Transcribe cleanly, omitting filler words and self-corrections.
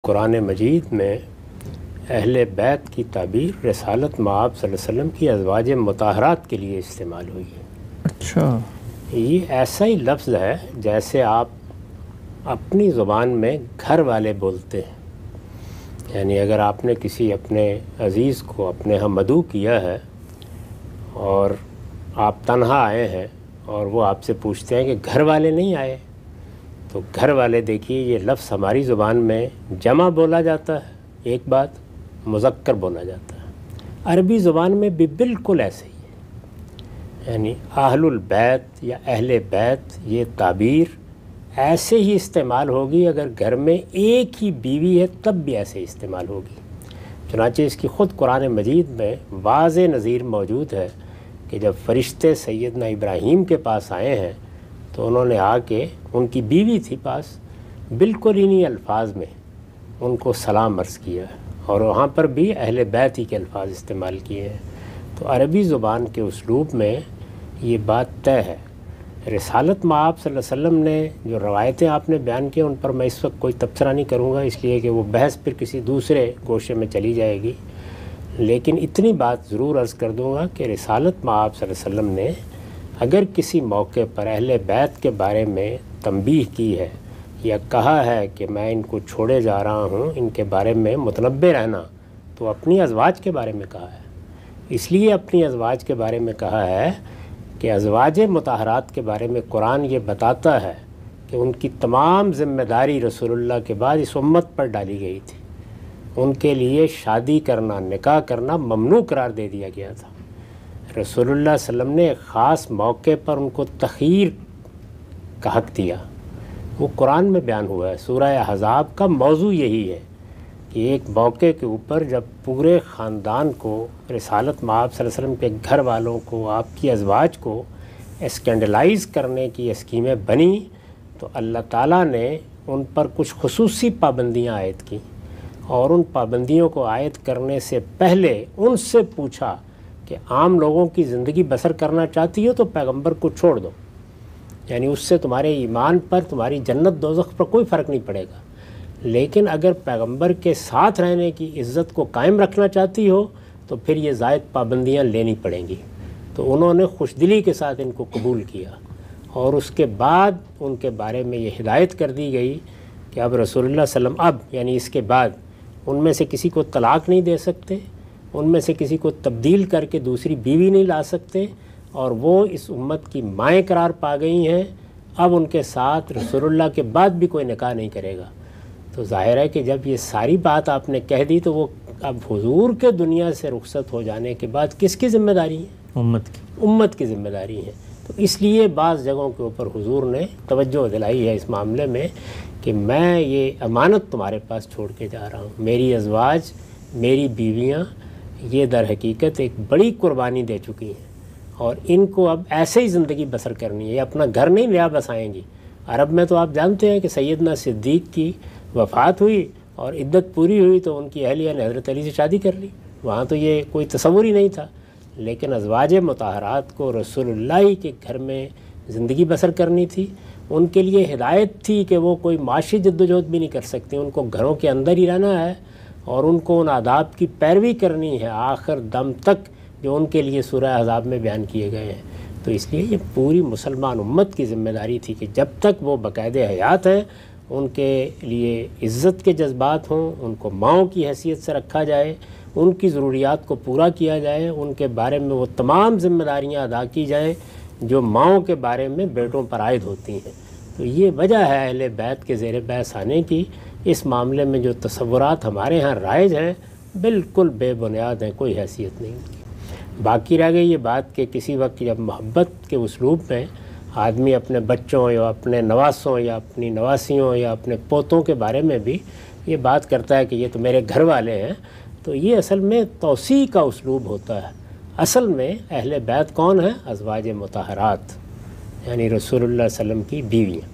قرآن مجید میں اہل بیت کی تعبیر رسالت مآب صلی اللہ علیہ وسلم کی ازواج مطہرات کے لیے استعمال ہوئی ہے۔ اچھا، یہ ایسا ہی لفظ ہے جیسے آپ اپنی زبان میں گھر والے بولتے ہیں، یعنی اگر آپ نے کسی اپنے عزیز کو اپنے ہاں مدعو کیا ہے اور آپ تنہا آئے ہیں اور وہ آپ سے پوچھتے ہیں کہ گھر والے نہیں آئے، تو گھر والے دیکھیے یہ لفظ ہماری زبان میں جمع بولا جاتا ہے، ایک بات مذکر بولا جاتا ہے، عربی زبان میں بھی بالکل ایسے ہی ہے، یعنی اہل البیت یا اہل بیت یہ تعبیر ایسے ہی استعمال ہوگی، اگر گھر میں ایک ہی بیوی ہے تب بھی ایسے استعمال ہوگی۔ چنانچہ اس کی خود قرآن مجید میں واضح نظیر موجود ہے کہ جب فرشتے سیدنا ابراہیم کے پاس آئے ہیں تو انہوں نے آ کے، ان کی بیوی تھی پاس، بالکل انہی الفاظ میں ان کو سلام عرض کیا ہے، اور وہاں پر بھی اہل بیت ہی کے الفاظ استعمال کیے ہیں۔ تو عربی زبان کے اسلوب میں یہ بات طے ہے۔ رسالت مآب صلی اللہ علیہ وسلم نے جو روایتیں آپ نے بیان کی ان پر میں اس وقت کوئی تبصرہ نہیں کروں گا، اس لیے کہ وہ بحث پھر کسی دوسرے گوشے میں چلی جائے گی، لیکن اتنی بات ضرور عرض کر دوں گا کہ رسالت مآب صلی اللہ علیہ وسلم نے اگر کسی موقع پر اہل بیت کے بارے میں تنبیہ کی ہے یا کہا ہے کہ میں ان کو چھوڑے جا رہا ہوں، ان کے بارے میں متنبہ رہنا، تو اپنی ازواج کے بارے میں کہا ہے۔ اس لیے اپنی ازواج کے بارے میں کہا ہے کہ ازواج مطہرات کے بارے میں قرآن یہ بتاتا ہے کہ ان کی تمام ذمہ داری رسول اللہ کے بعد اس امت پر ڈالی گئی تھی، ان کے لیے شادی کرنا، نکاح کرنا ممنوع قرار دے دیا گیا تھا۔ رسول اللہ صلی اللہ علیہ وسلم نے ایک خاص موقع پر ان کو تخیر کا حق دیا، وہ قرآن میں بیان ہوا ہے۔ سورہ احزاب کا موضوع یہی ہے کہ ایک موقع کے اوپر جب پورے خاندان کو، رسالت مآب صلی اللہ علیہ وسلم کے گھر والوں کو، آپ کی ازواج کو اسکینڈلائز کرنے کی اسکیمیں بنی، تو اللہ تعالیٰ نے ان پر کچھ خصوصی پابندیاں عائد کی، اور ان پابندیوں کو عائد کرنے سے پہلے ان سے پوچھا کہ عام لوگوں کی زندگی بسر کرنا چاہتی ہو تو پیغمبر کو چھوڑ دو، یعنی اس سے تمہارے ایمان پر، تمہاری جنت دوزخ پر کوئی فرق نہیں پڑے گا، لیکن اگر پیغمبر کے ساتھ رہنے کی عزت کو قائم رکھنا چاہتی ہو تو پھر یہ زائد پابندیاں لینی پڑیں گی۔ تو انہوں نے خوش دلی کے ساتھ ان کو قبول کیا، اور اس کے بعد ان کے بارے میں یہ ہدایت کر دی گئی کہ اب رسول اللہ صلی اللہ علیہ وسلم یعنی اس کے بعد ان میں سے کسی کو طلاق نہیں دے سکتے، ان میں سے کسی کو تبدیل کر کے دوسری بیوی نہیں لا سکتے، اور وہ اس امت کی مائیں قرار پا گئی ہیں، اب ان کے ساتھ رسول اللہ کے بعد بھی کوئی نکاح نہیں کرے گا۔ تو ظاہر ہے کہ جب یہ ساری بات آپ نے کہہ دی تو وہ اب حضور کے دنیا سے رخصت ہو جانے کے بعد کس کی ذمہ داری ہے؟ امت کی ذمہ داری ہے۔ تو اس لیے بعض جگہوں کے اوپر حضور نے توجہ دلائی ہے اس معاملے میں کہ میں یہ امانت تمہارے پاس چھوڑ کے جا رہا ہوں، میری ازواج، میری بیویاں یہ در حقیقت ایک بڑی قربانی دے چکی ہیں، اور ان کو اب ایسے ہی زندگی بسر کرنی ہے، یہ اپنا گھر نہیں نیا بسائیں گی۔ عرب میں تو آپ جانتے ہیں کہ سیدنا صدیق کی وفات ہوئی اور عدت پوری ہوئی تو ان کی اہلیہ نے حضرت علی سے شادی کر لی، وہاں تو یہ کوئی تصور ہی نہیں تھا، لیکن ازواج مطہرات کو رسول اللہ کے گھر میں زندگی بسر کرنی تھی، ان کے لیے ہدایت تھی کہ وہ کوئی معاشی جدوجہد بھی نہیں کر سکتی، ان کو گھروں کے اندر ہی رہنا ہے، اور ان کو ان آداب کی پیروی کرنی ہے آخر دم تک جو ان کے لیے سورہ احزاب میں بیان کیے گئے ہیں۔ تو اس لیے یہ پوری مسلمان امت کی ذمہ داری تھی کہ جب تک وہ باقاعدہ حیات ہیں ان کے لیے عزت کے جذبات ہوں، ان کو ماؤں کی حیثیت سے رکھا جائے، ان کی ضروریات کو پورا کیا جائے، ان کے بارے میں وہ تمام ذمہ داریاں ادا کی جائیں جو ماؤں کے بارے میں بیٹوں پر عائد ہوتی ہیں۔ تو یہ وجہ ہے اہل بیت کے زیر بحث آنے کی۔ اس معاملے میں جو تصورات ہمارے ہاں رائج ہیں بالکل بے بنیاد ہیں، کوئی حیثیت نہیں ان کی۔ باقی رہ گئی یہ بات کہ کسی وقت جب محبت کے اسلوب میں آدمی اپنے بچوں یا اپنے نواسوں یا اپنی نواسیوں یا اپنے پوتوں کے بارے میں بھی یہ بات کرتا ہے کہ یہ تو میرے گھر والے ہیں، تو یہ اصل میں توصیع کا اسلوب ہوتا ہے۔ اصل میں اہل بیت کون ہیں؟ ازواج مطہرات، یعنی رسول اللہ صلی اللہ علیہ وسلم کی بیویاں۔